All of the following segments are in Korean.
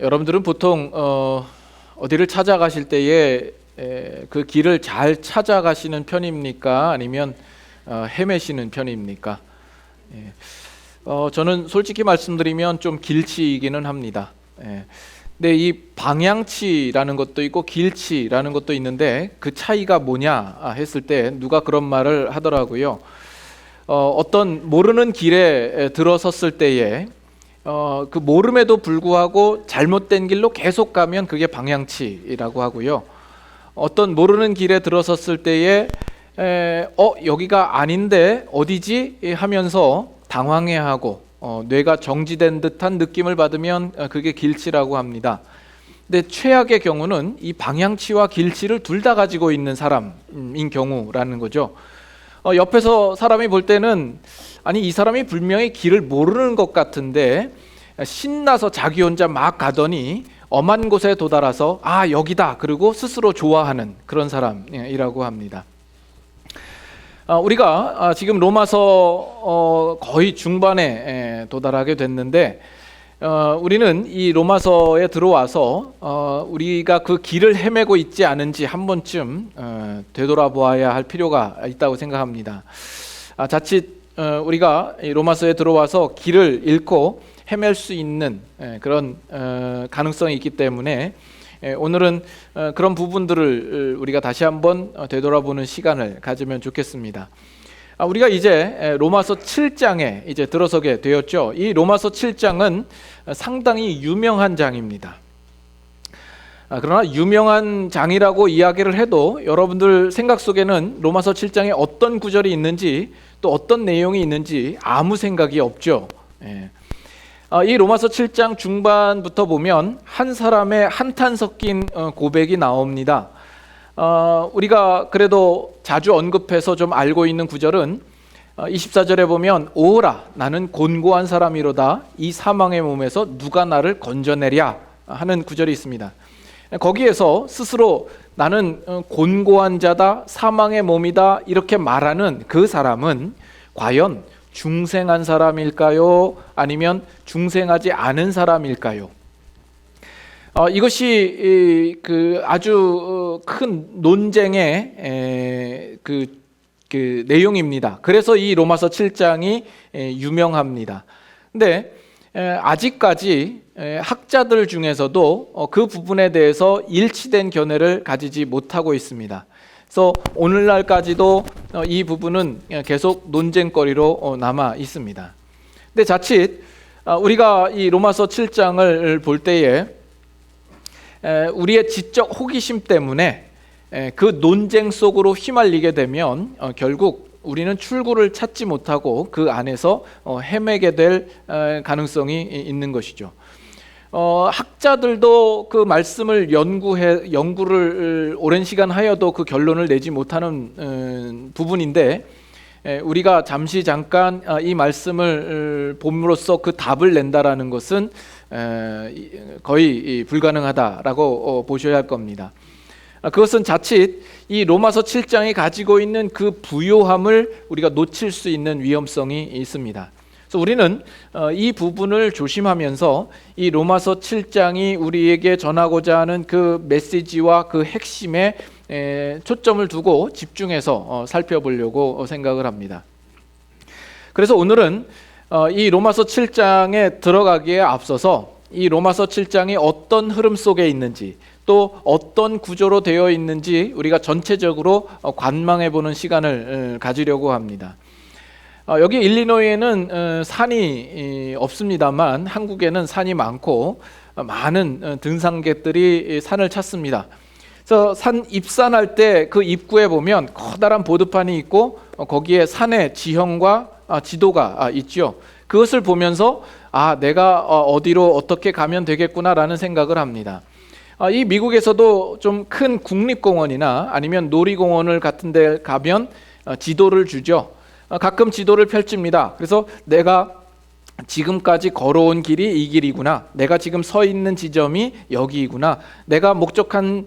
여러분들은 보통 어디를 찾아가실 때에 그 길을 잘 찾아가시는 편입니까? 아니면 헤매시는 편입니까? 저는 솔직히 말씀드리면 좀 길치이기는 합니다. 근데 이 방향치라는 것도 있고 길치라는 것도 있는데 그 차이가 뭐냐 했을 때 누가 그런 말을 하더라고요. 어떤 모르는 길에 들어섰을 때에 그 모름에도 불구하고 잘못된 길로 계속 가면 그게 방향치라고 하고요. 어떤 모르는 길에 들어섰을 때에 여기가 아닌데 어디지 하면서 당황해하고 뇌가 정지된 듯한 느낌을 받으면 그게 길치라고 합니다. 근데 최악의 경우는 이 방향치와 길치를 둘 다 가지고 있는 사람인 경우라는 거죠. 옆에서 사람이 볼 때는 아니 이 사람이 분명히 길을 모르는 것 같은데 신나서 자기 혼자 막 가더니 엄한 곳에 도달해서 여기다 그리고 스스로 좋아하는 그런 사람이라고 합니다. 우리가 지금 로마서 거의 중반에 도달하게 됐는데 우리는 이 로마서에 들어와서 우리가 그 길을 헤매고 있지 않은지 한 번쯤 되돌아보아야 할 필요가 있다고 생각합니다. 자칫 우리가 이 로마서에 들어와서 길을 잃고 헤맬 수 있는 그런 가능성이 있기 때문에 오늘은 그런 부분들을 우리가 다시 한번 되돌아보는 시간을 가지면 좋겠습니다. 우리가 이제 로마서 7장에 이제 들어서게 되었죠. 이 로마서 7장은 상당히 유명한 장입니다. 그러나 유명한 장이라고 이야기를 해도 여러분들 생각 속에는 로마서 7장에 어떤 구절이 있는지 또 어떤 내용이 있는지 아무 생각이 없죠. 이 로마서 7장 중반부터 보면 한 사람의 한탄 섞인 고백이 나옵니다. 우리가 그래도 자주 언급해서 좀 알고 있는 구절은 24절에 보면 오라 나는 곤고한 사람이로다 이 사망의 몸에서 누가 나를 건져내랴 하는 구절이 있습니다. 거기에서 스스로 나는 곤고한 자다 사망의 몸이다 이렇게 말하는 그 사람은 과연 중생한 사람일까요? 아니면 중생하지 않은 사람일까요? 이것이 그 아주 큰 논쟁의 그 내용입니다. 그래서 이 로마서 7장이 유명합니다. 근데 아직까지 학자들 중에서도 그 부분에 대해서 일치된 견해를 가지지 못하고 있습니다. 그래서 오늘날까지도 이 부분은 계속 논쟁거리로 남아 있습니다. 근데 자칫 우리가 이 로마서 7장을 볼 때에 우리의 지적 호기심 때문에 그 논쟁 속으로 휘말리게 되면 결국 우리는 출구를 찾지 못하고 그 안에서 헤매게 될 가능성이 있는 것이죠. 학자들도 그 말씀을 연구를 오랜 시간 하여도 그 결론을 내지 못하는 부분인데 우리가 잠깐 이 말씀을 봄으로써 그 답을 낸다라는 것은 거의 불가능하다라고 보셔야 할 겁니다. 그것은 자칫 이 로마서 7장이 가지고 있는 그 부요함을 우리가 놓칠 수 있는 위험성이 있습니다. 그래서 우리는 이 부분을 조심하면서 이 로마서 7장이 우리에게 전하고자 하는 그 메시지와 그 핵심에 초점을 두고 집중해서 살펴보려고 생각을 합니다. 그래서 오늘은 이 로마서 7장에 들어가기에 앞서서 이 로마서 7장이 어떤 흐름 속에 있는지 또 어떤 구조로 되어 있는지 우리가 전체적으로 관망해 보는 시간을 가지려고 합니다. 여기 일리노이에는 산이 없습니다만 한국에는 산이 많고 많은 등산객들이 산을 찾습니다. 그래서 산 입산할 때 그 입구에 보면 커다란 보드판이 있고 거기에 산의 지형과 지도가 있죠. 그것을 보면서 내가 어디로 어떻게 가면 되겠구나라는 생각을 합니다. 이 미국에서도 좀 큰 국립공원이나 아니면 놀이공원을 같은 데 가면 지도를 주죠. 가끔 지도를 펼칩니다. 그래서 내가 지금까지 걸어온 길이 이 길이구나. 내가 지금 서 있는 지점이 여기이구나. 내가 목적한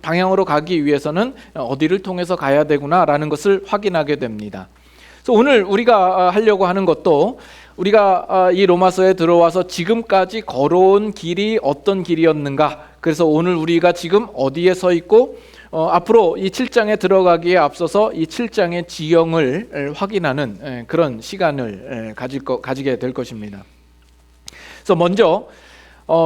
방향으로 가기 위해서는 어디를 통해서 가야 되구나 라는 것을 확인하게 됩니다. 그래서 오늘 우리가 하려고 하는 것도 우리가 이 로마서에 들어와서 지금까지 걸어온 길이 어떤 길이었는가, 그래서 오늘 우리가 지금 어디에 서 있고 앞으로 이 7장에 들어가기에 앞서서 이 7장의 지형을 확인하는 그런 시간을 가지게 될 것입니다. 그래서 먼저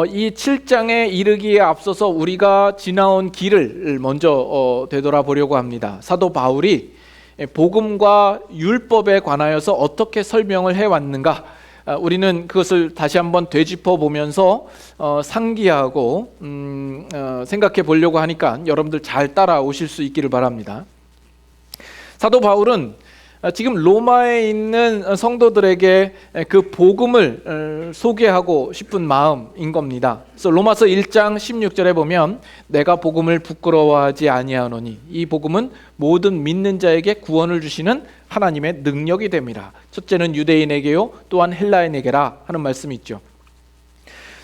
이 7장에 이르기에 앞서서 우리가 지나온 길을 먼저 되돌아보려고 합니다. 사도 바울이 복음과 율법에 관하여서 어떻게 설명을 해왔는가, 우리는 그것을 다시 한번 되짚어 보면서 상기하고 생각해 보려고 하니까 여러분들 잘 따라오실 수 있기를 바랍니다. 사도 바울은 지금 로마에 있는 성도들에게 그 복음을 소개하고 싶은 마음인 겁니다. 그래서 로마서 1장 16절에 보면 내가 복음을 부끄러워하지 아니하노니 이 복음은 모든 믿는 자에게 구원을 주시는 하나님의 능력이 됨이라. 첫째는 유대인에게요 또한 헬라인에게라 하는 말씀이 있죠.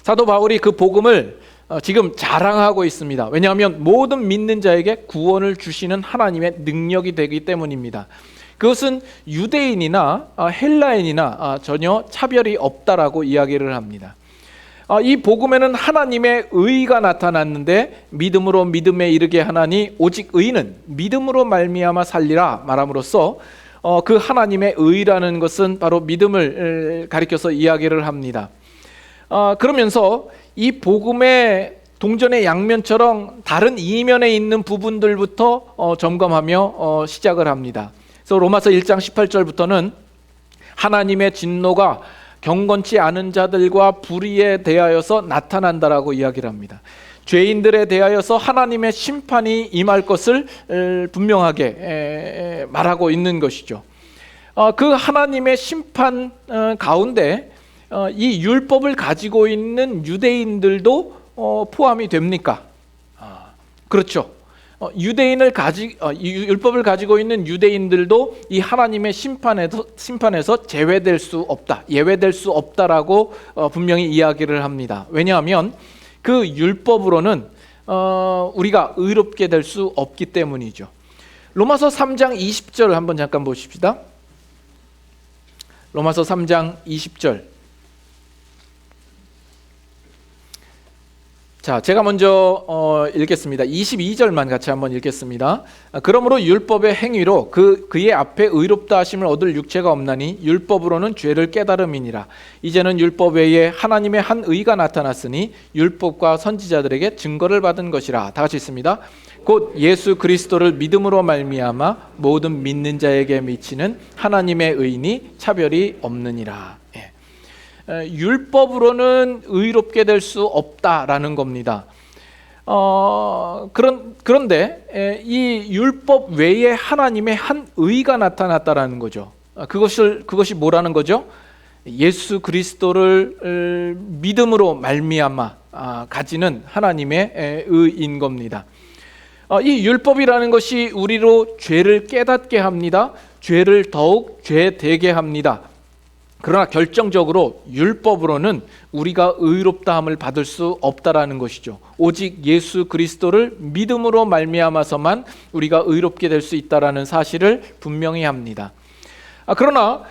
사도 바울이 그 복음을 지금 자랑하고 있습니다. 왜냐하면 모든 믿는 자에게 구원을 주시는 하나님의 능력이 되기 때문입니다. 그것은 유대인이나 헬라인이나 전혀 차별이 없다라고 이야기를 합니다. 이 복음에는 하나님의 의가 나타났는데 믿음으로 믿음에 이르게 하나니 오직 의는 믿음으로 말미암아 살리라 말함으로써 그 하나님의 의라는 것은 바로 믿음을 가리켜서 이야기를 합니다. 그러면서 이 복음의 동전의 양면처럼 다른 이면에 있는 부분들부터 점검하며 시작을 합니다. 그래서 로마서 1장 18절부터는 하나님의 진노가 경건치 않은 자들과 불의에 대하여서 나타난다라고 이야기를 합니다. 죄인들에 대하여서 하나님의 심판이 임할 것을 분명하게 말하고 있는 것이죠. 그 하나님의 심판 가운데 이 율법을 가지고 있는 유대인들도 포함이 됩니까? 그렇죠. 율법을 가지고 있는 유대인들도 이 하나님의 심판에서 제외될 수 없다, 예외될 수 없다라고 분명히 이야기를 합니다. 왜냐하면 그 율법으로는 우리가 의롭게 될 수 없기 때문이죠. 로마서 3장 20절 한번 잠깐 보십시다. 로마서 3장 20절. 자, 제가 먼저 읽겠습니다. 22절만 같이 한번 읽겠습니다. 그러므로 율법의 행위로 그의 앞에 의롭다 하심을 얻을 육체가 없나니 율법으로는 죄를 깨달음이니라. 이제는 율법 외에 하나님의 한 의가 나타났으니 율법과 선지자들에게 증거를 받은 것이라. 다 같이 읽습니다. 곧 예수 그리스도를 믿음으로 말미암아 모든 믿는 자에게 미치는 하나님의 의니 차별이 없느니라. 율법으로는 의롭게 될 수 없다라는 겁니다. 그런데 이 율법 외에 하나님의 한 의가 나타났다라는 거죠. 그것이 뭐라는 거죠? 예수 그리스도를 믿음으로 말미암아 가지는 하나님의 의인 겁니다. 이 율법이라는 것이 우리로 죄를 깨닫게 합니다. 죄를 더욱 죄되게 합니다. 그러나 결정적으로 율법으로는 우리가 의롭다함을 받을 수 없다라는 것이죠. 오직 예수 그리스도를 믿음으로 말미암아서만 우리가 의롭게 될 수 있다라는 사실을 분명히 합니다. 그러나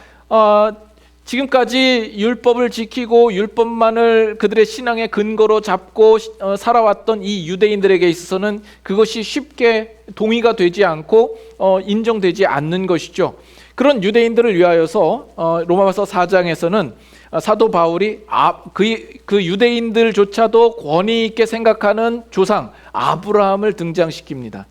지금까지 율법을 지키고 율법만을 그들의 신앙의 근거로 잡고 살아왔던 이 유대인들에게 있어서는 그것이 쉽게 동의가 되지 않고 인정되지 않는 것이죠. 그런 유대인들을 위하여서 로마서 4장에서는 사도 바울이 그 유대인들조차도 권위 있게 생각하는 조상 아브라함을 등장시킵니다.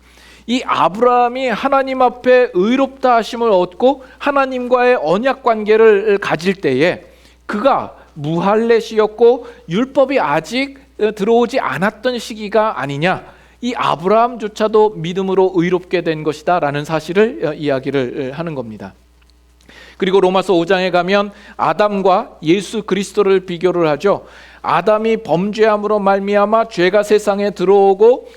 이 아브라함이 하나님 앞에 의롭다 하심을 얻고 하나님과의 언약 관계를 가질 때에 그가 무할렛이었고 율법이 아직 들어오지 않았던 시기가 아니냐, 이 아브라함조차도 믿음으로 의롭게 된 것이다 라는 사실을 이야기를 하는 겁니다. 그리고 로마서 5장에 가면 아담과 예수 그리스도를 비교를 하죠. 아담이 범죄함으로 말미암아 죄가 세상에 들어오고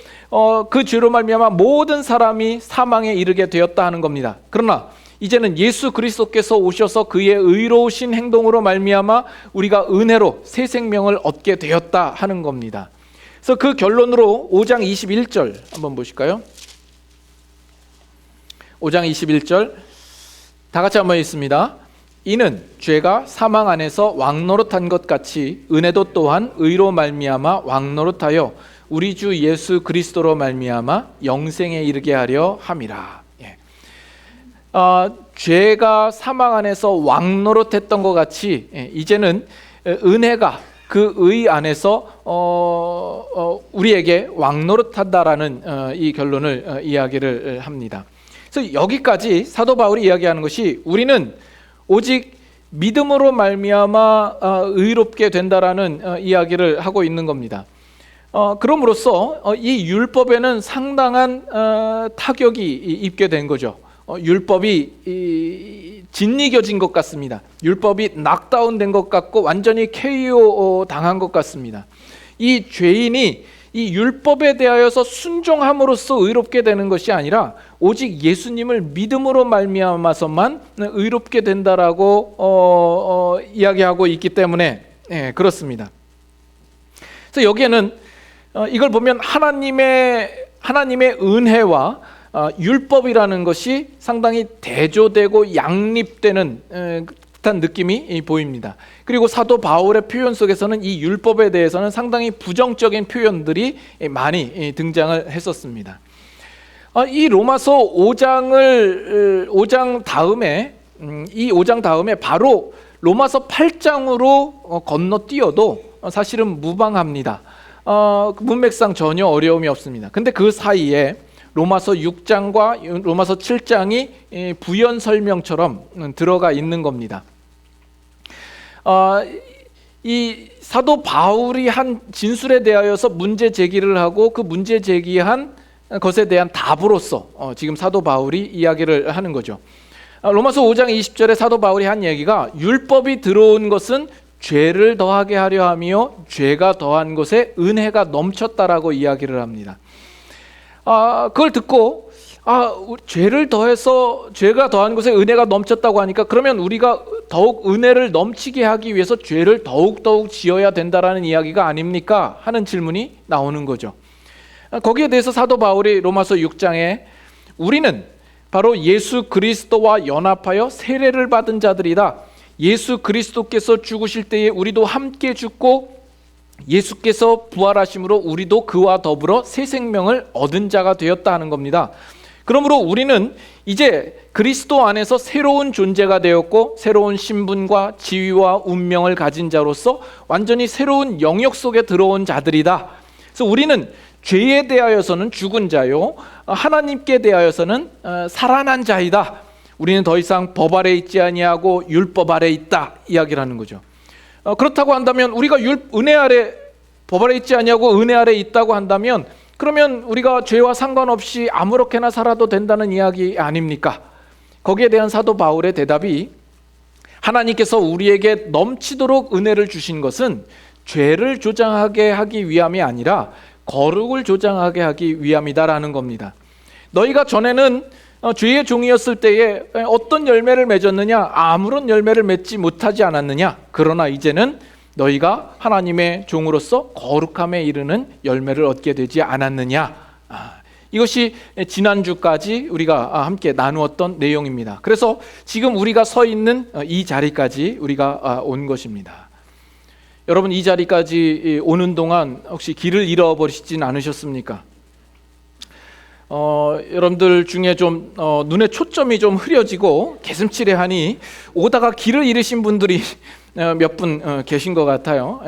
그 죄로 말미암아 모든 사람이 사망에 이르게 되었다 하는 겁니다. 그러나 이제는 예수 그리스도께서 오셔서 그의 의로우신 행동으로 말미암아 우리가 은혜로 새 생명을 얻게 되었다 하는 겁니다. 그래서 그 결론으로 5장 21절 한번 보실까요? 5장 21절 다 같이 한번 읽습니다. 이는 죄가 사망 안에서 왕노릇한 것 같이 은혜도 또한 의로 말미암아 왕노릇하여 우리 주 예수 그리스도로 말미암아 영생에 이르게 하려 함이라. 죄가 사망 안에서 왕노릇했던 것 같이 이제는 은혜가 그 의 안에서 우리에게 왕노릇한다라는 이 결론을 이야기를 합니다. 그래서 여기까지 사도 바울이 이야기하는 것이 우리는 오직 믿음으로 말미암아 의롭게 된다라는 이야기를 하고 있는 겁니다. 그럼으로써 이 율법에는 상당한 타격이 입게 된 거죠. 율법이 짓이겨진 것 같습니다. 율법이 낙다운된 것 같고 완전히 KO 당한 것 같습니다. 이 죄인이 이 율법에 대하여서 순종함으로써 의롭게 되는 것이 아니라 오직 예수님을 믿음으로 말미암아서만 의롭게 된다라고 이야기하고 있기 때문에 그렇습니다. 그래서 여기에는 이걸 보면 하나님의 은혜와 율법이라는 것이 상당히 대조되고 양립되는 듯한 느낌이 보입니다. 그리고 사도 바울의 표현 속에서는 이 율법에 대해서는 상당히 부정적인 표현들이 많이 등장을 했었습니다. 이 로마서 5장 다음에 이 5장 다음에 바로 로마서 8장으로 건너뛰어도 사실은 무방합니다. 문맥상 전혀 어려움이 없습니다. 근데 그 사이에 로마서 6장과 로마서 7장이 부연 설명처럼 들어가 있는 겁니다. 이 사도 바울이 한 진술에 대하여서 문제 제기를 하고 그 문제 제기한 것에 대한 답으로서 지금 사도 바울이 이야기를 하는 거죠. 로마서 5장 20절에 사도 바울이 한 얘기가 율법이 들어온 것은 죄를 더하게 하려 하며 죄가 더한 것에 은혜가 넘쳤다라고 이야기를 합니다. 그걸 듣고 죄를 더해서 죄가 더한 것에 은혜가 넘쳤다고 하니까 그러면 우리가 더욱 은혜를 넘치게 하기 위해서 죄를 더욱 지어야 된다라는 이야기가 아닙니까? 하는 질문이 나오는 거죠. 거기에 대해서 사도 바울이 로마서 6장에 우리는 바로 예수 그리스도와 연합하여 세례를 받은 자들이다. 예수 그리스도께서 죽으실 때에 우리도 함께 죽고 예수께서 부활하심으로 우리도 그와 더불어 새 생명을 얻은 자가 되었다 하는 겁니다. 그러므로 우리는 이제 그리스도 안에서 새로운 존재가 되었고 새로운 신분과 지위와 운명을 가진 자로서 완전히 새로운 영역 속에 들어온 자들이다. 그래서 우리는 죄에 대하여서는 죽은 자요 하나님께 대하여서는 살아난 자이다. 우리는 더 이상 법 아래 있지 아니하고 율법 아래 있다 이야기를 하는 거죠. 그렇다고 한다면 우리가 은혜 아래 법 아래 있지 아니하고 은혜 아래 있다고 한다면 그러면 우리가 죄와 상관없이 아무렇게나 살아도 된다는 이야기 아닙니까? 거기에 대한 사도 바울의 대답이 하나님께서 우리에게 넘치도록 은혜를 주신 것은 죄를 조장하게 하기 위함이 아니라 거룩을 조장하게 하기 위함이다라는 겁니다. 너희가 전에는 죄의 종이었을 때에 어떤 열매를 맺었느냐? 아무런 열매를 맺지 못하지 않았느냐? 그러나 이제는 너희가 하나님의 종으로서 거룩함에 이르는 열매를 얻게 되지 않았느냐? 이것이 지난주까지 우리가 함께 나누었던 내용입니다. 그래서 지금 우리가 서 있는 이 자리까지 우리가 온 것입니다. 여러분 이 자리까지 오는 동안 혹시 길을 잃어버리시진 않으셨습니까? 여러분들 중에 좀 눈에 초점이 좀 흐려지고 개슴츠레하니 오다가 길을 잃으신 분들이 몇 분 계신 것 같아요.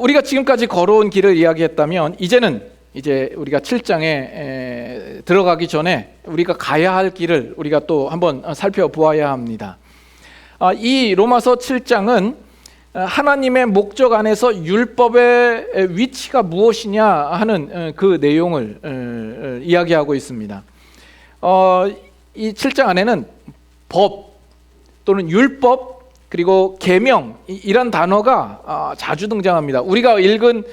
우리가 지금까지 걸어온 길을 이야기했다면 이제 우리가 7장에 들어가기 전에 우리가 가야 할 길을 우리가 또 한번 살펴보아야 합니다. 이 로마서 7장은 하나님의 목적 안에서 율법의 위치가 무엇이냐 하는 그 내용을 이야기하고 있습니다. 이 7장 안에는 법 또는 율법 그리고 계명 이런 단어가 자주 등장합니다. 우리가 읽은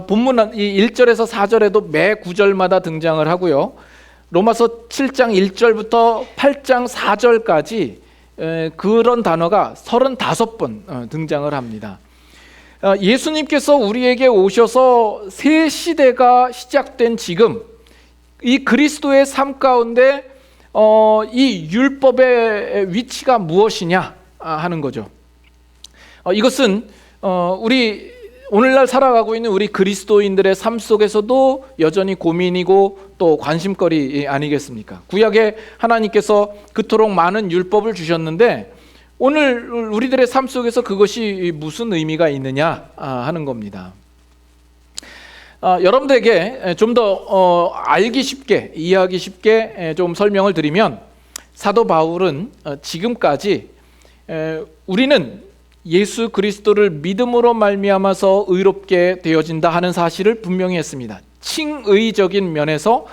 본문 1절에서 4절에도 매 구절마다 등장을 하고요. 로마서 7장 1절부터 8장 4절까지 그런 단어가 35번 등장을 합니다. 예수님께서 우리에게 오셔서 새 시대가 시작된 지금 이 그리스도의 삶 가운데 이 율법의 위치가 무엇이냐 하는 거죠. 이것은 우리 오늘날 살아가고 있는 우리 그리스도인들의 삶 속에서도 여전히 고민이고 또 관심거리 아니겠습니까? 구약에 하나님께서 그토록 많은 율법을 주셨는데 오늘 우리들의 삶 속에서 그것이 무슨 의미가 있느냐 하는 겁니다. 여러분들에게 좀 더 알기 쉽게, 이해하기 쉽게 좀 설명을 드리면, 사도 바울은 지금까지 우리는 예수 그리스도를 믿음으로 말미암아서 의롭게 되어진다 하는 사실을 분명히 했습니다. 칭의적인 면에서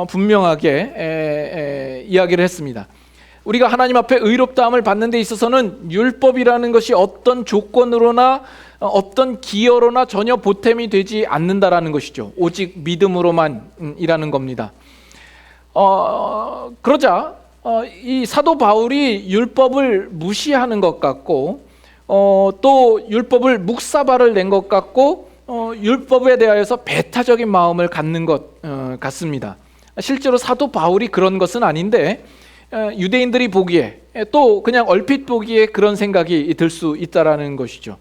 분명하게 이야기를 했습니다. 우리가 하나님 앞에 의롭다함을 받는 데 있어서는 율법이라는 것이 어떤 조건으로나 어떤 기여로나 전혀 보탬이 되지 않는다라는 것이죠. 오직 믿음으로만이라는 겁니다. 그러자 이 사도 바울이 율법을 무시하는 것 같고 또 율법을 묵사발을 낸 것 같고 율법에 대하여서 배타적인 마음을 갖는 것 같습니다. 실제로 사도 바울이 그런 것은 아닌데 유대인들이 보기에 또 그냥 얼핏 보기에 그런 생각이 들 수 있다라는 것이죠.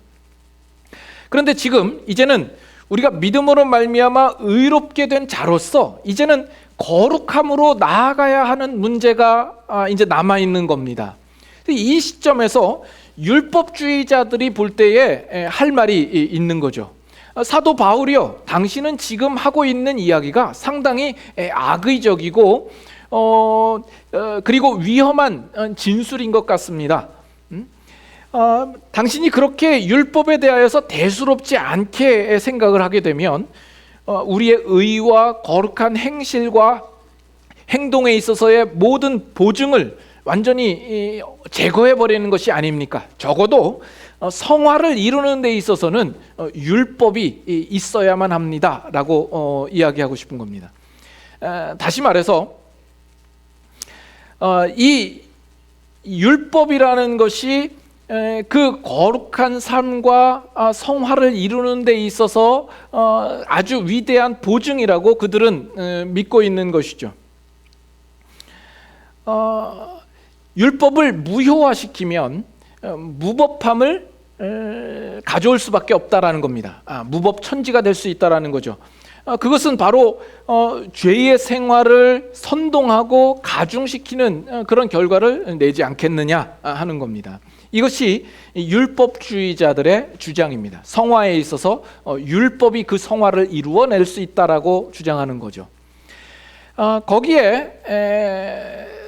그런데 지금 이제는 우리가 믿음으로 말미암아 의롭게 된 자로서 이제는 거룩함으로 나아가야 하는 문제가 이제 남아 있는 겁니다. 이 시점에서 율법주의자들이 볼 때에 할 말이 있는 거죠. 사도 바울이요, 당신은 지금 하고 있는 이야기가 상당히 악의적이고 그리고 위험한 진술인 것 같습니다. 당신이 그렇게 율법에 대하여서 대수롭지 않게 생각을 하게 되면 우리의 의와 거룩한 행실과 행동에 있어서의 모든 보증을 완전히 제거해버리는 것이 아닙니까? 적어도 성화를 이루는 데 있어서는 율법이 있어야만 합니다 라고 이야기하고 싶은 겁니다. 다시 말해서 이 율법이라는 것이 그 거룩한 삶과 성화를 이루는 데 있어서 아주 위대한 보증이라고 그들은 믿고 있는 것이죠. 율법을 무효화시키면 무법함을 가져올 수밖에 없다라는 겁니다. 무법천지가 될 수 있다라는 거죠. 그것은 바로 죄의 생활을 선동하고 가중시키는 그런 결과를 내지 않겠느냐 하는 겁니다. 이것이 율법주의자들의 주장입니다. 성화에 있어서 율법이 그 성화를 이루어낼 수 있다라고 주장하는 거죠. 거기에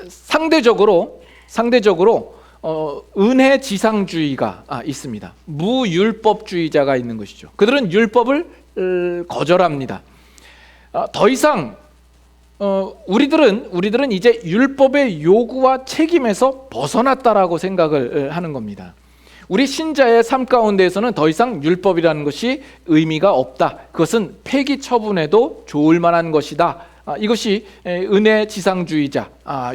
상대적으로 은혜 지상주의가 있습니다. 무율법주의자가 있는 것이죠. 그들은 율법을 거절합니다. 더 이상 우리들은 이제 율법의 요구와 책임에서 벗어났다라고 생각을 하는 겁니다. 우리 신자의 삶 가운데에서는 더 이상 율법이라는 것이 의미가 없다. 그것은 폐기 처분해도 좋을 만한 것이다. 이것이 은혜 지상주의자,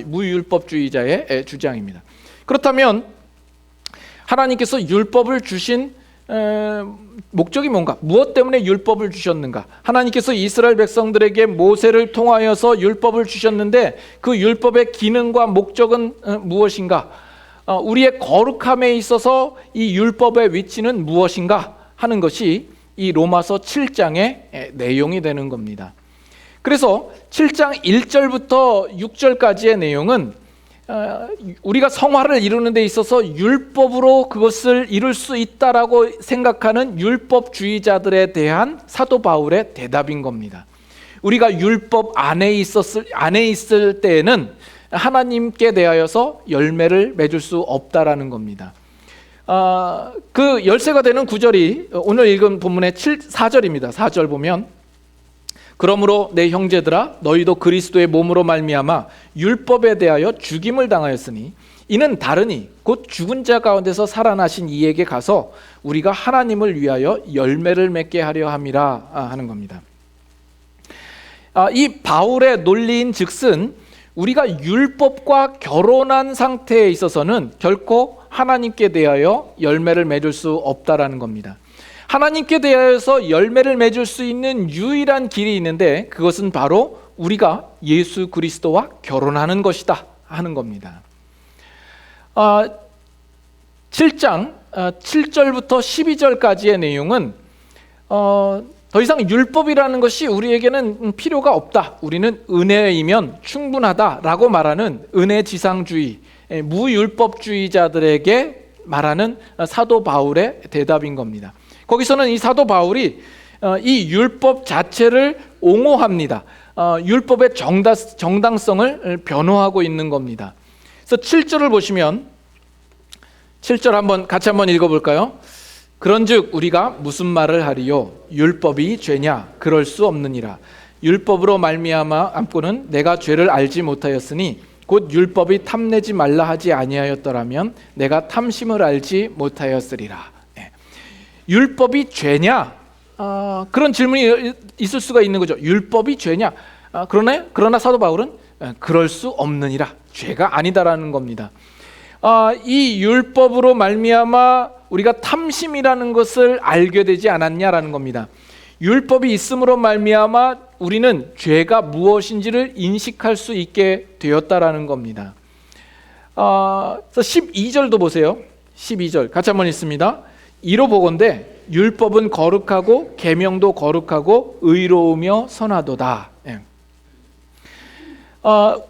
무율법주의자의 주장입니다. 그렇다면 하나님께서 율법을 주신 목적이 뭔가? 무엇 때문에 율법을 주셨는가? 하나님께서 이스라엘 백성들에게 모세를 통하여서 율법을 주셨는데 그 율법의 기능과 목적은 무엇인가? 우리의 거룩함에 있어서 이 율법의 위치는 무엇인가 하는 것이 이 로마서 7장의 내용이 되는 겁니다. 그래서 7장 1절부터 6절까지의 내용은 우리가 성화를 이루는 데 있어서 율법으로 그것을 이룰 수 있다라고 생각하는 율법주의자들에 대한 사도 바울의 대답인 겁니다. 우리가 율법 안에 있을 때에는 하나님께 대하여서 열매를 맺을 수 없다라는 겁니다. 그 열쇠가 되는 구절이 오늘 읽은 본문의 4절입니다. 4절 보면 그러므로 내 형제들아 너희도 그리스도의 몸으로 말미암아 율법에 대하여 죽임을 당하였으니 이는 다르니 곧 죽은 자 가운데서 살아나신 이에게 가서 우리가 하나님을 위하여 열매를 맺게 하려 함이라 하는 겁니다. 이 바울의 논리인 즉슨 우리가 율법과 결혼한 상태에 있어서는 결코 하나님께 대하여 열매를 맺을 수 없다라는 겁니다. 하나님께 대하여서 열매를 맺을 수 있는 유일한 길이 있는데 그것은 바로 우리가 예수 그리스도와 결혼하는 것이다 하는 겁니다. 7장 7절부터 12절까지의 내용은 더 이상 율법이라는 것이 우리에게는 필요가 없다, 우리는 은혜이면 충분하다라고 말하는 은혜지상주의, 무율법주의자들에게 말하는 사도 바울의 대답인 겁니다. 거기서는 이 사도 바울이 이 율법 자체를 옹호합니다. 율법의 정당성을 변호하고 있는 겁니다. 그래서 7절을 보시면 7절 같이 한번 읽어볼까요? 그런즉 우리가 무슨 말을 하리요? 율법이 죄냐? 그럴 수 없느니라. 율법으로 말미암고는 내가 죄를 알지 못하였으니 곧 율법이 탐내지 말라 하지 아니하였더라면 내가 탐심을 알지 못하였으리라. 율법이 죄냐? 그런 질문이 있을 수가 있는 거죠. 율법이 죄냐? 그러나 사도 바울은 그럴 수 없느니라. 죄가 아니다라는 겁니다. 이 율법으로 말미암아 우리가 탐심이라는 것을 알게 되지 않았냐라는 겁니다. 율법이 있음으로 말미암아 우리는 죄가 무엇인지를 인식할 수 있게 되었다라는 겁니다. 12절도 보세요. 12절 같이 한번 읽습니다. 이로 보건대 율법은 거룩하고 계명도 거룩하고 의로우며 선하도다.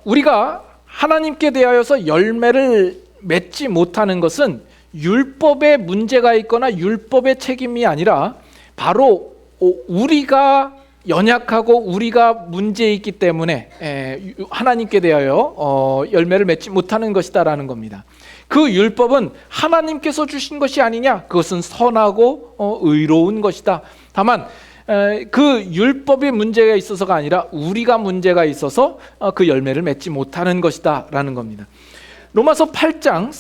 우리가 하나님께 대하여서 열매를 맺지 못하는 것은 율법에 문제가 있거나 율법의 책임이 아니라 바로 우리가 연약하고 우리가 문제 있기 때문에 하나님께 대하여 열매를 맺지 못하는 것이다라는 겁니다. 그 율법은 하나님께서 주신 것이 아니냐? 그것은 선하고 의로운 것이다. 다만 그 율법의 문제가 있어서가 아니라 우리가 문제가 있어서 그 열매를 맺지 못하는 것이다라는 겁니다. 로마서 8장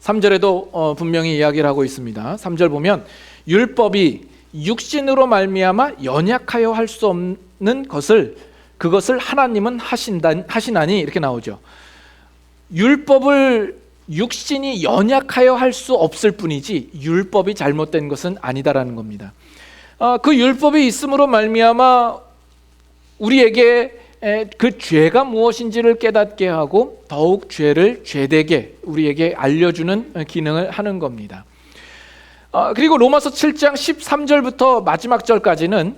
3절에도 분명히 이야기를 하고 있습니다. 3절 보면 율법이 육신으로 말미암아 연약하여 할 수 없는 그것을 하나님은 하시나니 이렇게 나오죠. 율법을 육신이 연약하여 할 수 없을 뿐이지 율법이 잘못된 것은 아니다라는 겁니다. 그 율법이 있음으로 말미암아 우리에게 그 죄가 무엇인지를 깨닫게 하고 더욱 죄를 죄되게 우리에게 알려주는 기능을 하는 겁니다. 그리고 로마서 7장 13절부터 마지막 절까지는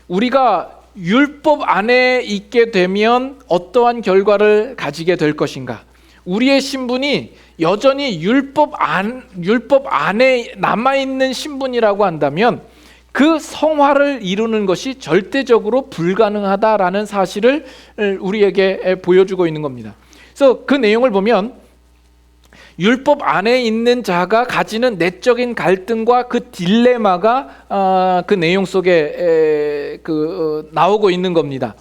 우리가 율법 안에 있게 되면 어떠한 결과를 가지게 될 것인가, 우리의 신분이 여전히 율법 안에 남아있는 신분이라고 한다면 그 성화를 이루는 것이 절대적으로 불가능하다라는 사실을 우리에게 보여주고 있는 겁니다. 그래서 그 내용을 보면 율법 안에 있는 자가 가지는 내적인 갈등과 그 딜레마가 그 내용 속에 나오고 있는 겁니다.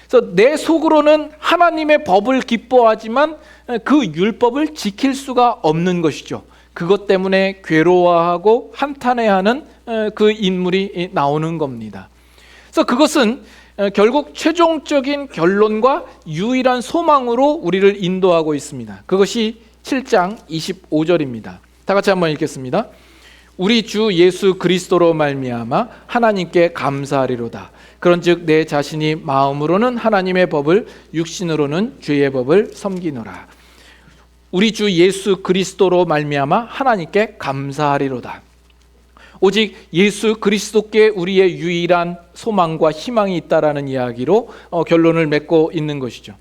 그래서 내 속으로는 하나님의 법을 기뻐하지만 그 율법을 지킬 수가 없는 것이죠. 그것 때문에 괴로워하고 한탄해하는 그 인물이 나오는 겁니다. 그래서 그것은 결국 최종적인 결론과 유일한 소망으로 우리를 인도하고 있습니다. 그것이 7장 25절입니다. 다 같이 한번 읽겠습니다. 우리 주 예수 그리스도로 말미암아 하나님께 감사하리로다. 그런즉 내 자신이 마음으로는 하나님의 법을, 육신으로는 죄의 법을 섬기노라. 우리 주 예수 그리스도로 말미암아 하나님께 감사하리로다. 오직 예수 그리스도께 우리의 유일한 소망과 희망이 있다라는 이야기로 결론을 맺고 있는 것이죠.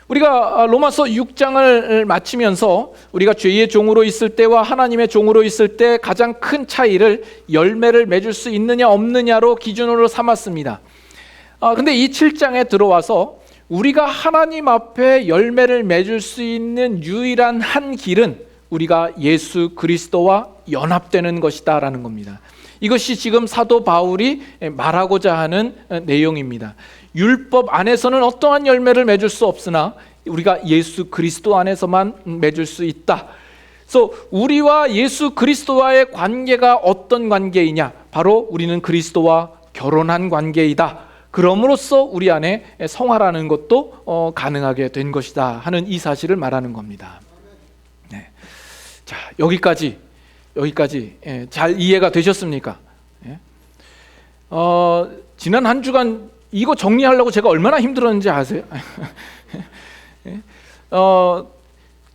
우리가 로마서 6장을 마치면서 우리가 죄의 종으로 있을 때와 하나님의 종으로 있을 때 가장 큰 차이를 열매를 맺을 수 있느냐 없느냐로 기준으로 삼았습니다. 근데 이 7장에 들어와서 우리가 하나님 앞에 열매를 맺을 수 있는 유일한 한 길은 우리가 예수 그리스도와 연합되는 것이다라는 겁니다. 이것이 지금 사도 바울이 말하고자 하는 내용입니다. 율법 안에서는 어떠한 열매를 맺을 수 없으나 우리가 예수 그리스도 안에서만 맺을 수 있다. 그래서 우리와 예수 그리스도와의 관계가 어떤 관계이냐? 바로 우리는 그리스도와 결혼한 관계이다. 그럼으로써 우리 안에 성화라는 것도 가능하게 된 것이다 하는 이 사실을 말하는 겁니다. 네. 자, 여기까지 잘 이해가 되셨습니까? 네. 지난 한 주간 이거 정리하려고 제가 얼마나 힘들었는지 아세요?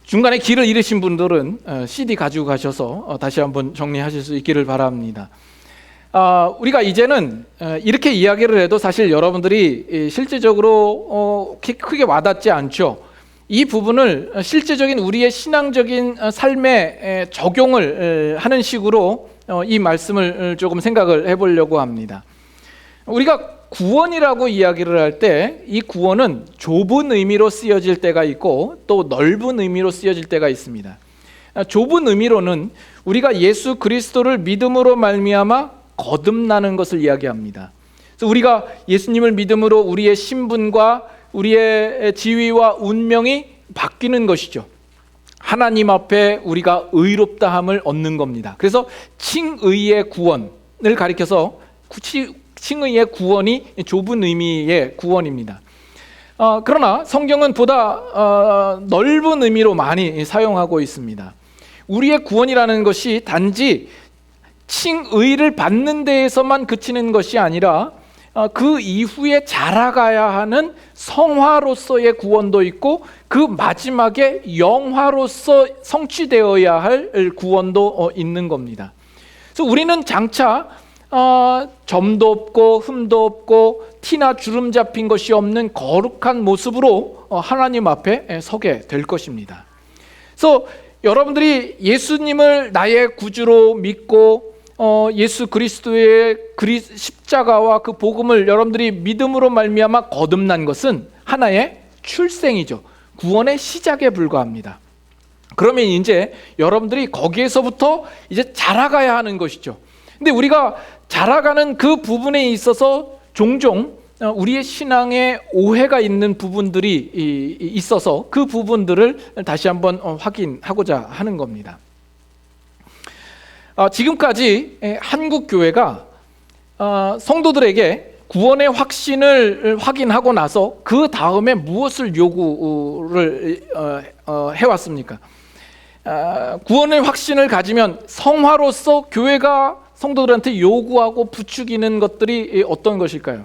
중간에 길을 잃으신 분들은 CD 가지고 가셔서 다시 한번 정리하실 수 있기를 바랍니다. 우리가 이제는 이렇게 이야기를 해도 사실 여러분들이 실제적으로 크게 와닿지 않죠. 이 부분을 실제적인 우리의 신앙적인 삶에 적용을 하는 식으로 이 말씀을 조금 생각을 해보려고 합니다. 우리가 구원이라고 이야기를 할 때 이 구원은 좁은 의미로 쓰여질 때가 있고 또 넓은 의미로 쓰여질 때가 있습니다. 좁은 의미로는 우리가 예수 그리스도를 믿음으로 말미암아 거듭나는 것을 이야기합니다. 그래서 우리가 예수님을 믿음으로 우리의 신분과 우리의 지위와 운명이 바뀌는 것이죠. 하나님 앞에 우리가 의롭다함을 얻는 겁니다. 그래서 칭의의 구원을 가리켜서 칭의의 구원이 좁은 의미의 구원입니다. 그러나 성경은 보다 넓은 의미로 많이 사용하고 있습니다. 우리의 구원이라는 것이 단지 칭의를 받는 데에서만 그치는 것이 아니라 그 이후에 자라가야 하는 성화로서의 구원도 있고 그 마지막에 영화로서 성취되어야 할 구원도 있는 겁니다. 그래서 우리는 장차 점도 없고 흠도 없고 티나 주름 잡힌 것이 없는 거룩한 모습으로 하나님 앞에 서게 될 것입니다. 그래서 여러분들이 예수님을 나의 구주로 믿고 예수 그리스도의 십자가와 그 복음을 여러분들이 믿음으로 말미암아 거듭난 것은 하나의 출생이죠. 구원의 시작에 불과합니다. 그러면 이제 여러분들이 거기에서부터 이제 자라가야 하는 것이죠. 근데 우리가 자라가는 그 부분에 있어서 종종 우리의 신앙에 오해가 있는 부분들이 있어서 그 부분들을 다시 한번 확인하고자 하는 겁니다. 지금까지 한국 교회가 성도들에게 구원의 확신을 확인하고 나서 그 다음에 무엇을 요구를 해왔습니까? 구원의 확신을 가지면 성화로서 교회가 성도들한테 요구하고 부추기는 것들이 어떤 것일까요?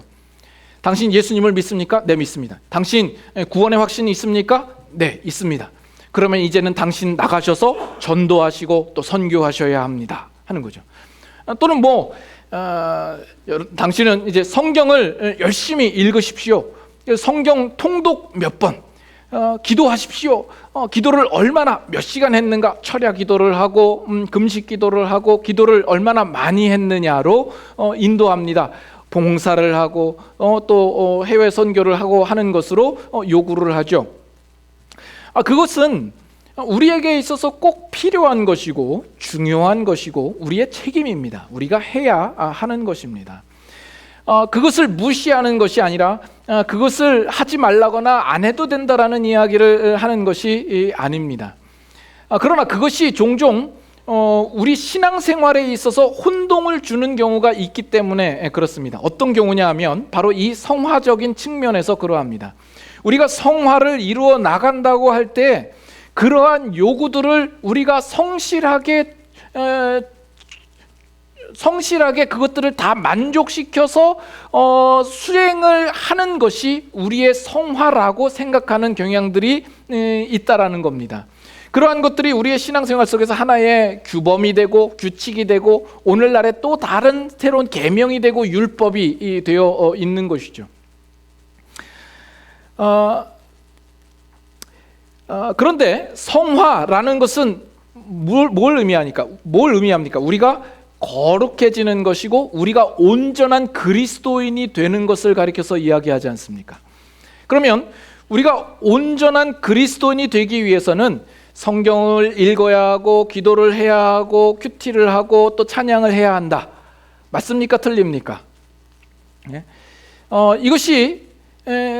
당신 예수님을 믿습니까? 네, 믿습니다. 당신 구원의 확신이 있습니까? 네, 있습니다. 그러면 이제는 당신 나가셔서 전도하시고 또 선교하셔야 합니다 하는 거죠. 또는 당신은 이제 성경을 열심히 읽으십시오. 성경 통독 몇 번, 기도하십시오. 기도를 얼마나 몇 시간 했는가, 철야 기도를 하고 금식 기도를 하고 기도를 얼마나 많이 했느냐로 인도합니다. 봉사를 하고 또 해외 선교를 하고 하는 것으로 요구를 하죠. 그것은 우리에게 있어서 꼭 필요한 것이고 중요한 것이고 우리의 책임입니다. 우리가 해야 하는 것입니다. 그것을 무시하는 것이 아니라 그것을 하지 말라거나 안 해도 된다라는 이야기를 하는 것이 아닙니다. 그러나 그것이 종종 우리 신앙생활에 있어서 혼동을 주는 경우가 있기 때문에 그렇습니다. 어떤 경우냐 하면 바로 이 성화적인 측면에서 그러합니다. 우리가 성화를 이루어 나간다고 할 때 그러한 요구들을 우리가 성실하게 그것들을 다 만족시켜서 수행을 하는 것이 우리의 성화라고 생각하는 경향들이 있다라는 겁니다. 그러한 것들이 우리의 신앙생활 속에서 하나의 규범이 되고 규칙이 되고 오늘날에 또 다른 새로운 계명이 되고 율법이 되어 있는 것이죠. 그런데 성화라는 것은 뭘 의미합니까? 우리가 거룩해지는 것이고 우리가 온전한 그리스도인이 되는 것을 가리켜서 이야기하지 않습니까? 그러면 우리가 온전한 그리스도인이 되기 위해서는 성경을 읽어야 하고 기도를 해야 하고 큐티를 하고 또 찬양을 해야 한다. 맞습니까? 틀립니까? 이것이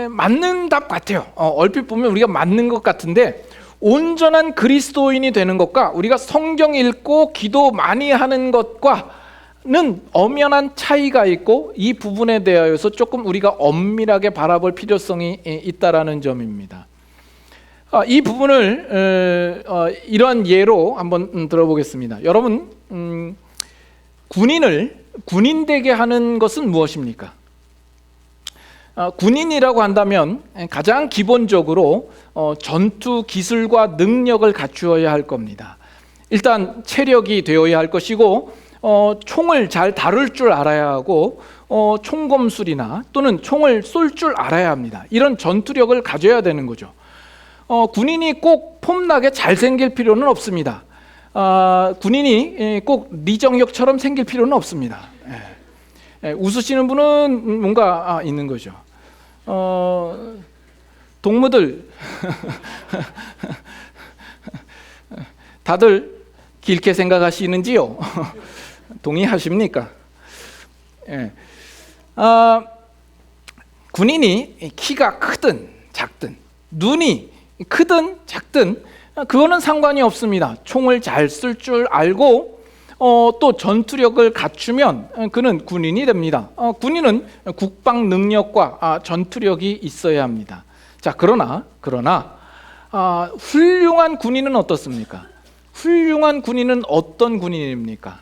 맞는 답 같아요. 얼핏 보면 우리가 맞는 것 같은데 온전한 그리스도인이 되는 것과 우리가 성경 읽고 기도 많이 하는 것과는 엄연한 차이가 있고 이 부분에 대하여서 조금 우리가 엄밀하게 바라볼 필요성이 있다라는 점입니다. 이 부분을 이러한 예로 한번 들어보겠습니다. 여러분, 군인 되게 하는 것은 무엇입니까? 군인이라고 한다면 가장 기본적으로 전투 기술과 능력을 갖추어야 할 겁니다. 일단 체력이 되어야 할 것이고, 총을 잘 다룰 줄 알아야 하고, 총검술이나 또는 총을 쏠 줄 알아야 합니다. 이런 전투력을 가져야 되는 거죠. 군인이 꼭 폼나게 잘생길 필요는 없습니다. 군인이 꼭 리정혁처럼 생길 필요는 없습니다. 웃으시는 분은 뭔가 있는 거죠. 동무들 다들 길게 생각하시는지요? 동의하십니까? 군인이 키가 크든 작든, 눈이 크든 작든 그거는 상관이 없습니다. 총을 잘 쓸 줄 알고 또 전투력을 갖추면 그는 군인이 됩니다. 군인은 국방 능력과 전투력이 있어야 합니다. 자, 그러나 훌륭한 군인은 어떻습니까? 훌륭한 군인은 어떤 군인입니까?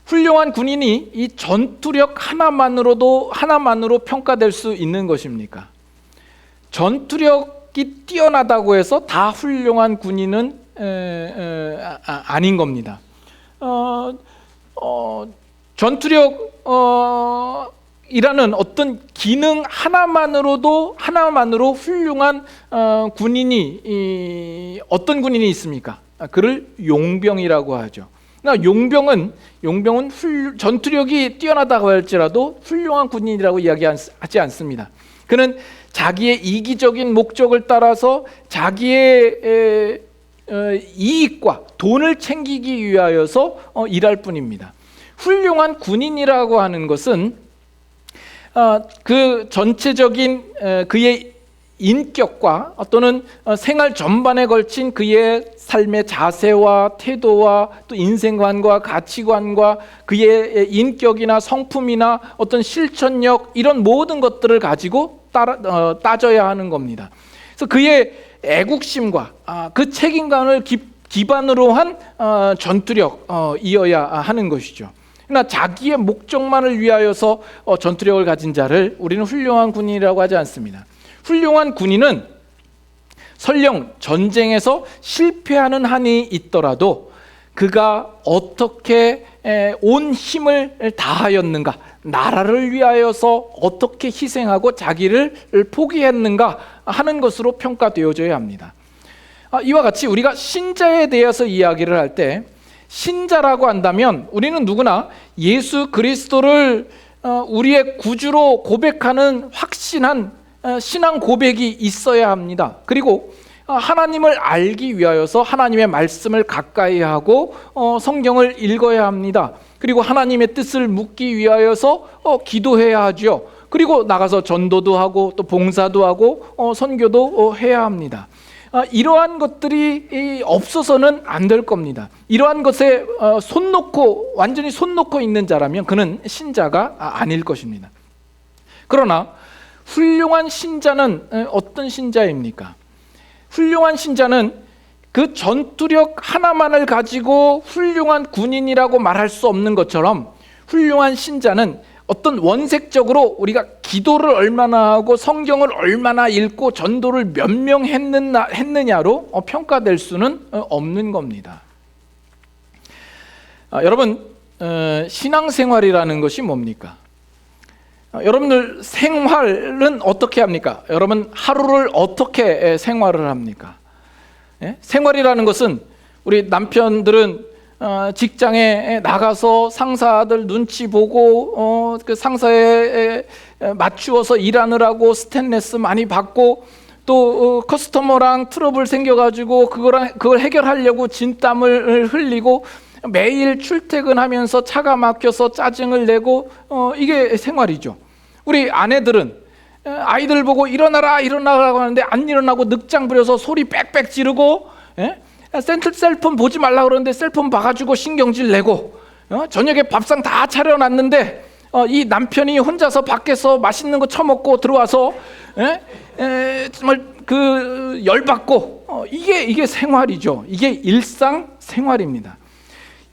훌륭한 군인이 이 전투력 하나만으로 평가될 수 있는 것입니까? 전투력이 뛰어나다고 해서 다 훌륭한 군인은 아닌 겁니다. 전투력 이라는 어떤 기능 하나만으로 훌륭한 군인이 어떤 군인이 있습니까? 그를 용병이라고 하죠. 용병은 전투력이 뛰어나다고 할지라도 훌륭한 군인이라고 이야기하지 않습니다. 그는 자기의 이기적인 목적을 따라서 자기의 이익과 돈을 챙기기 위하여서 일할 뿐입니다. 훌륭한 군인이라고 하는 것은 그 전체적인 그의 인격과 또는 생활 전반에 걸친 그의 삶의 자세와 태도와 또 인생관과 가치관과 그의 인격이나 성품이나 어떤 실천력 이런 모든 것들을 가지고 따져야 하는 겁니다. 그래서 그의 애국심과 그 책임감을 기반으로 한 전투력이어야 하는 것이죠. 그러나 자기의 목적만을 위하여서 전투력을 가진 자를 우리는 훌륭한 군인이라고 하지 않습니다. 훌륭한 군인은 설령 전쟁에서 실패하는 한이 있더라도 그가 어떻게 온 힘을 다하였는가, 나라를 위하여서 어떻게 희생하고 자기를 포기했는가 하는 것으로 평가되어져야 합니다. 이와 같이 우리가 신자에 대해서 이야기를 할 때 신자라고 한다면 우리는 누구나 예수 그리스도를 우리의 구주로 고백하는 확신한 신앙 고백이 있어야 합니다. 그리고 하나님을 알기 위하여서 하나님의 말씀을 가까이 하고 성경을 읽어야 합니다. 그리고 하나님의 뜻을 묻기 위하여서 기도해야 하죠. 그리고 나가서 전도도 하고 또 봉사도 하고 선교도 해야 합니다. 이러한 것들이 없어서는 안 될 겁니다. 이러한 것에 완전히 손 놓고 있는 자라면 그는 신자가 아닐 것입니다. 그러나 훌륭한 신자는 어떤 신자입니까? 훌륭한 신자는 그 전투력 하나만을 가지고 훌륭한 군인이라고 말할 수 없는 것처럼 훌륭한 신자는 어떤 원색적으로 우리가 기도를 얼마나 하고 성경을 얼마나 읽고 전도를 몇 명 했느냐로 평가될 수는 없는 겁니다. 여러분, 신앙생활이라는 것이 뭡니까? 여러분들 생활은 어떻게 합니까? 여러분 하루를 어떻게 생활을 합니까? 생활이라는 것은 우리 남편들은 직장에 나가서 상사들 눈치 보고 그 상사에 맞추어서 일하느라고 스트레스 많이 받고 또 커스터머랑 트러블 생겨가지고 그걸 해결하려고 진땀을 흘리고 매일 출퇴근하면서 차가 막혀서 짜증을 내고 이게 생활이죠. 우리 아내들은 아이들 보고 일어나라고 하는데 안 일어나고 늑장 부려서 소리 빽빽 지르고 셀폰 보지 말라고 그러는데 셀폰 봐가지고 신경질 내고 저녁에 밥상 다 차려놨는데 이 남편이 혼자서 밖에서 맛있는 거 처먹고 들어와서 정말 그 열받고 이게 생활이죠. 이게 일상생활입니다.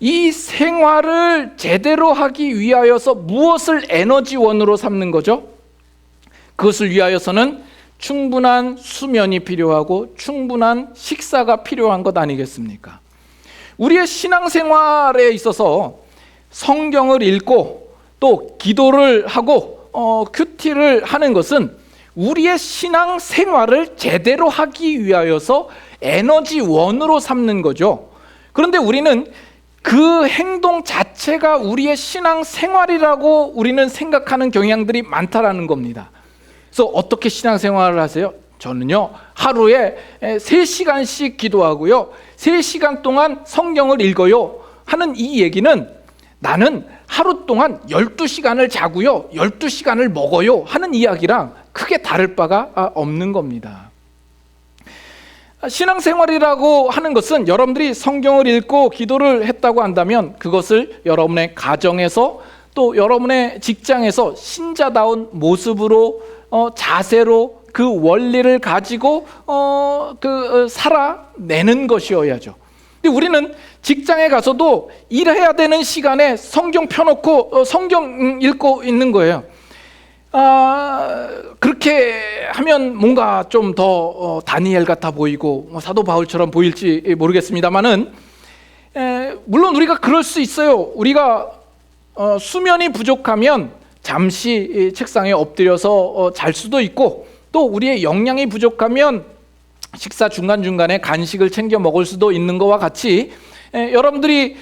이 생활을 제대로 하기 위하여서 무엇을 에너지원으로 삼는 거죠? 그것을 위하여서는 충분한 수면이 필요하고 충분한 식사가 필요한 것 아니겠습니까? 우리의 신앙생활에 있어서 성경을 읽고 또 기도를 하고 큐티를 하는 것은 우리의 신앙생활을 제대로 하기 위하여서 에너지원으로 삼는 거죠. 그런데 우리는 그 행동 자체가 우리의 신앙생활이라고 우리는 생각하는 경향들이 많다라는 겁니다. 그래서 어떻게 신앙생활을 하세요? 저는요, 하루에 3시간씩 기도하고요, 3시간 동안 성경을 읽어요 하는 이 얘기는 나는 하루 동안 12시간을 자고요, 12시간을 먹어요 하는 이야기랑 크게 다를 바가 없는 겁니다. 신앙생활이라고 하는 것은 여러분들이 성경을 읽고 기도를 했다고 한다면 그것을 여러분의 가정에서 또 여러분의 직장에서 신자다운 모습으로 자세로 그 원리를 가지고 살아내는 것이어야죠. 근데 우리는 직장에 가서도 일해야 되는 시간에 성경 펴놓고 성경 읽고 있는 거예요. 그렇게 하면 뭔가 좀 더 다니엘 같아 보이고 사도 바울처럼 보일지 모르겠습니다만은, 물론 우리가 그럴 수 있어요. 우리가 수면이 부족하면 잠시 책상에 엎드려서 잘 수도 있고, 또 우리의 영양이 부족하면 식사 중간중간에 간식을 챙겨 먹을 수도 있는 것과 같이, 여러분들이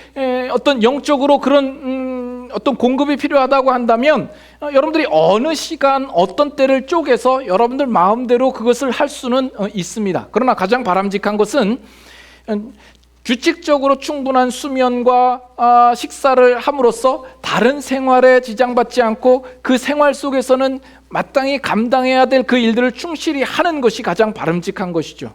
어떤 영적으로 그런 어떤 공급이 필요하다고 한다면 여러분들이 어느 시간 어떤 때를 쪼개서 여러분들 마음대로 그것을 할 수는 있습니다. 그러나 가장 바람직한 것은 규칙적으로 충분한 수면과 식사를 함으로써 다른 생활에 지장받지 않고 그 생활 속에서는 마땅히 감당해야 될 그 일들을 충실히 하는 것이 가장 바람직한 것이죠.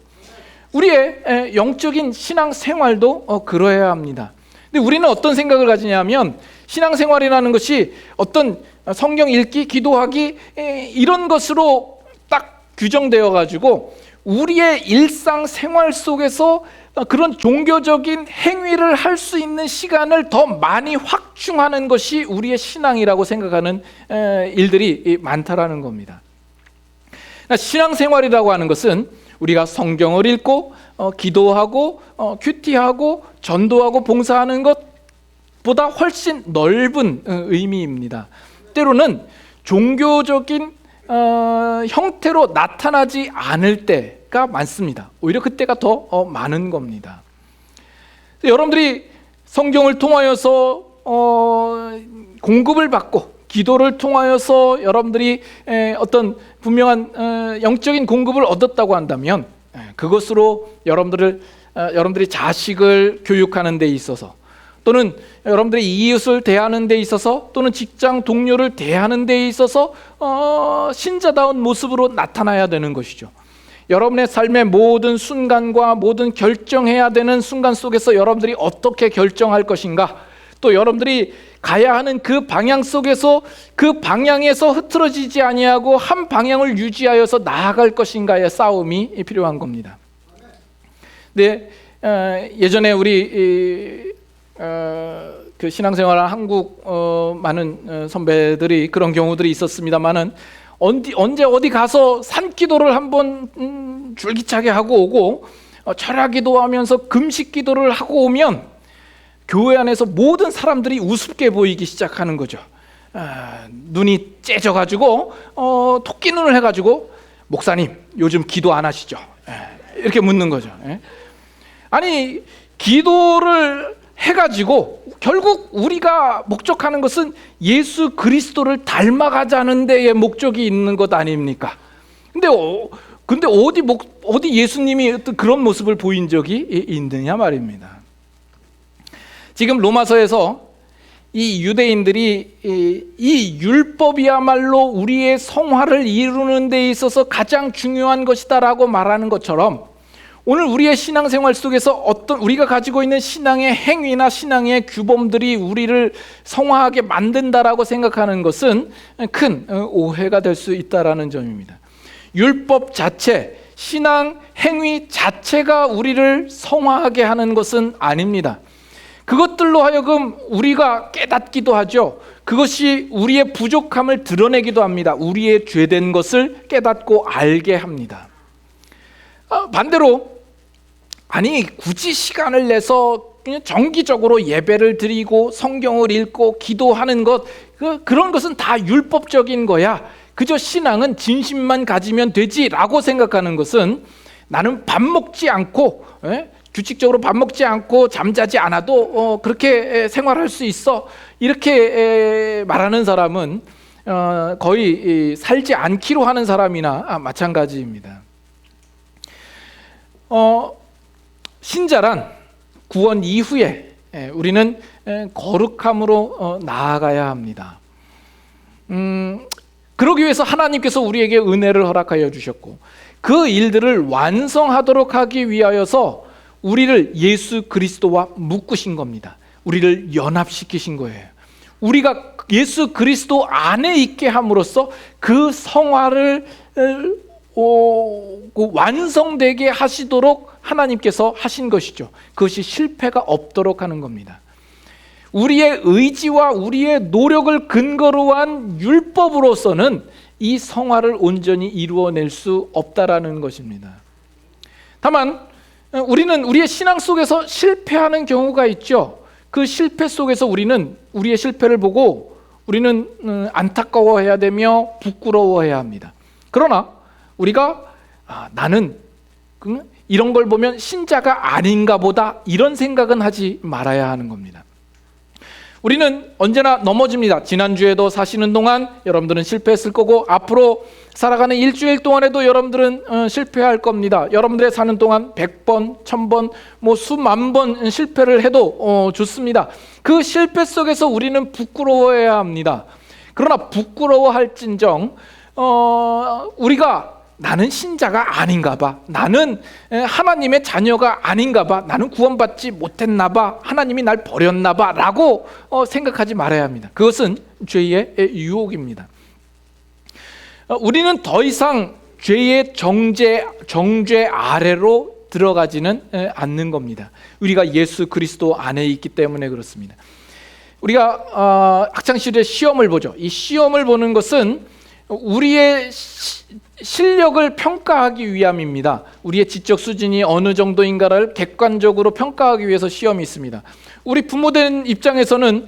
우리의 영적인 신앙생활도 그러해야 합니다. 근데 우리는 어떤 생각을 가지냐면, 신앙생활이라는 것이 어떤 성경 읽기, 기도하기 이런 것으로 딱 규정되어 가지고 우리의 일상생활 속에서 그런 종교적인 행위를 할 수 있는 시간을 더 많이 확충하는 것이 우리의 신앙이라고 생각하는 일들이 많다라는 겁니다. 신앙생활이라고 하는 것은 우리가 성경을 읽고 기도하고 큐티하고 전도하고 봉사하는 것보다 훨씬 넓은 의미입니다. 때로는 종교적인 형태로 나타나지 않을 때가 많습니다. 오히려 그때가 더 많은 겁니다. 여러분들이 성경을 통하여서 공급을 받고 기도를 통하여서 여러분들이 어떤 분명한 영적인 공급을 얻었다고 한다면, 그것으로 여러분들이 자식을 교육하는 데 있어서, 또는 여러분들이 이웃을 대하는 데 있어서, 또는 직장 동료를 대하는 데 있어서 신자다운 모습으로 나타나야 되는 것이죠. 여러분의 삶의 모든 순간과 모든 결정해야 되는 순간 속에서 여러분들이 어떻게 결정할 것인가, 또 여러분들이 가야 하는 그 방향 속에서 그 방향에서 흐트러지지 아니하고 한 방향을 유지하여서 나아갈 것인가의 싸움이 필요한 겁니다. 네, 예전에 우리 그 신앙생활한 한국 많은 선배들이 그런 경우들이 있었습니다만은, 언제 어디 가서 산기도를 한번 줄기차게 하고 오고 철야기도 하면서 금식기도를 하고 오면 교회 안에서 모든 사람들이 우습게 보이기 시작하는 거죠. 눈이 째져가지고 토끼 눈을 해가지고, 목사님 요즘 기도 안 하시죠? 이렇게 묻는 거죠. 아니, 기도를 해가지고 결국 우리가 목적하는 것은 예수 그리스도를 닮아가자는 데에 목적이 있는 것 아닙니까? 근데 어디 예수님이 어떤 그런 모습을 보인 적이 있느냐 말입니다. 지금 로마서에서 이 유대인들이 이 율법이야말로 우리의 성화를 이루는 데 있어서 가장 중요한 것이다라고 말하는 것처럼, 오늘 우리의 신앙생활 속에서 어떤 우리가 가지고 있는 신앙의 행위나 신앙의 규범들이 우리를 성화하게 만든다라고 생각하는 것은 큰 오해가 될 수 있다라는 점입니다. 율법 자체, 신앙 행위 자체가 우리를 성화하게 하는 것은 아닙니다. 그것들로 하여금 우리가 깨닫기도 하죠. 그것이 우리의 부족함을 드러내기도 합니다. 우리의 죄된 것을 깨닫고 알게 합니다. 반대로 아니 굳이 시간을 내서 그냥 정기적으로 예배를 드리고 성경을 읽고 기도하는 것, 그런 것은 다 율법적인 거야. 그저 신앙은 진심만 가지면 되지라고 생각하는 것은, 나는 밥 먹지 않고 규칙적으로 밥 먹지 않고 잠자지 않아도 그렇게 생활할 수 있어, 이렇게 말하는 사람은 거의 살지 않기로 하는 사람이나 마찬가지입니다. 신자란 구원 이후에 우리는 거룩함으로 나아가야 합니다. 그러기 위해서 하나님께서 우리에게 은혜를 허락하여 주셨고, 그 일들을 완성하도록 하기 위하여서 우리를 예수 그리스도와 묶으신 겁니다. 우리를 연합시키신 거예요. 우리가 예수 그리스도 안에 있게 함으로써 그 성화를 완성되게 하시도록 하나님께서 하신 것이죠. 그것이 실패가 없도록 하는 겁니다. 우리의 의지와 우리의 노력을 근거로 한 율법으로서는 이 성화를 온전히 이루어낼 수 없다라는 것입니다. 다만 우리는 우리의 신앙 속에서 실패하는 경우가 있죠. 그 실패 속에서 우리는 우리의 실패를 보고 우리는 안타까워해야 되며 부끄러워해야 합니다. 그러나 우리가 나는 이런 걸 보면 신자가 아닌가 보다, 이런 생각은 하지 말아야 하는 겁니다. 우리는 언제나 넘어집니다. 지난주에도 사시는 동안 여러분들은 실패했을 거고, 앞으로 살아가는 일주일 동안에도 여러분들은 실패할 겁니다. 여러분들의 사는 동안 100번, 1000번, 수만 번 실패를 해도 좋습니다. 그 실패 속에서 우리는 부끄러워해야 합니다. 그러나 부끄러워할진정 우리가 나는 신자가 아닌가 봐, 나는 하나님의 자녀가 아닌가 봐, 나는 구원받지 못했나 봐, 하나님이 날 버렸나 봐 라고 생각하지 말아야 합니다. 그것은 죄의 유혹입니다. 우리는 더 이상 죄의 정죄 아래로 들어가지는 않는 겁니다. 우리가 예수 그리스도 안에 있기 때문에 그렇습니다. 우리가 학창시절에 시험을 보죠. 이 시험을 보는 것은 우리의 실력을 평가하기 위함입니다. 우리의 지적 수준이 어느 정도인가를 객관적으로 평가하기 위해서 시험이 있습니다. 우리 부모된 입장에서는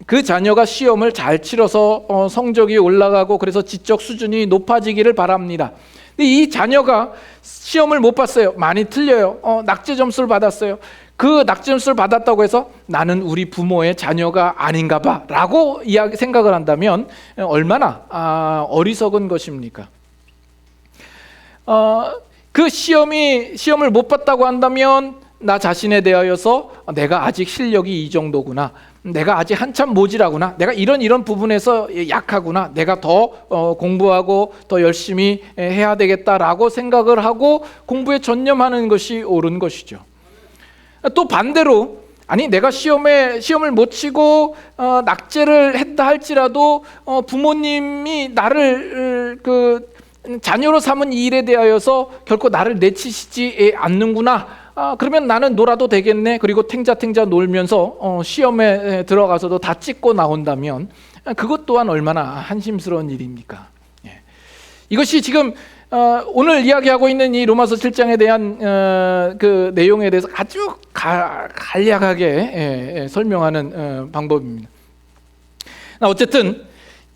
그 자녀가 시험을 잘 치러서 성적이 올라가고 그래서 지적 수준이 높아지기를 바랍니다. 근데 이 자녀가 시험을 못 봤어요. 많이 틀려요. 낙제 점수를 받았어요. 그 낙제 점수를 받았다고 해서 나는 우리 부모의 자녀가 아닌가 봐 라고 생각을 한다면 얼마나 어리석은 것입니까? 그 시험을 못 봤다고 한다면 나 자신에 대하여서 내가 아직 실력이 이 정도구나, 내가 아직 한참 모자라구나, 내가 이런 부분에서 약하구나, 내가 더 공부하고 더 열심히 해야 되겠다라고 생각을 하고 공부에 전념하는 것이 옳은 것이죠. 또 반대로 아니 내가 시험을 못 치고 낙제를 했다 할지라도 부모님이 나를 자녀로 삼은 이 일에 대하여서 결코 나를 내치시지 않는구나, 그러면 나는 놀아도 되겠네, 그리고 탱자탱자 놀면서 시험에 들어가서도 다 찍고 나온다면 그것 또한 얼마나 한심스러운 일입니까? 이것이 지금 오늘 이야기하고 있는 이 로마서 7장에 대한 그 내용에 대해서 아주 간략하게 설명하는 방법입니다. 어쨌든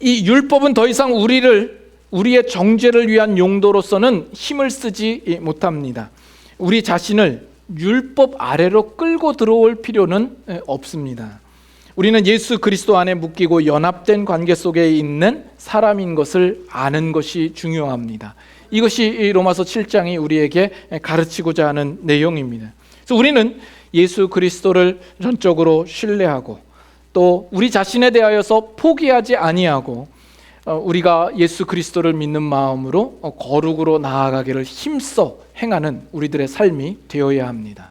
이 율법은 더 이상 우리의 정죄를 위한 용도로서는 힘을 쓰지 못합니다. 우리 자신을 율법 아래로 끌고 들어올 필요는 없습니다. 우리는 예수 그리스도 안에 묶이고 연합된 관계 속에 있는 사람인 것을 아는 것이 중요합니다. 이것이 로마서 7장이 우리에게 가르치고자 하는 내용입니다. 그래서 우리는 예수 그리스도를 전적으로 신뢰하고 또 우리 자신에 대하여서 포기하지 아니하고 우리가 예수 그리스도를 믿는 마음으로 거룩으로 나아가기를 힘써 행하는 우리들의 삶이 되어야 합니다.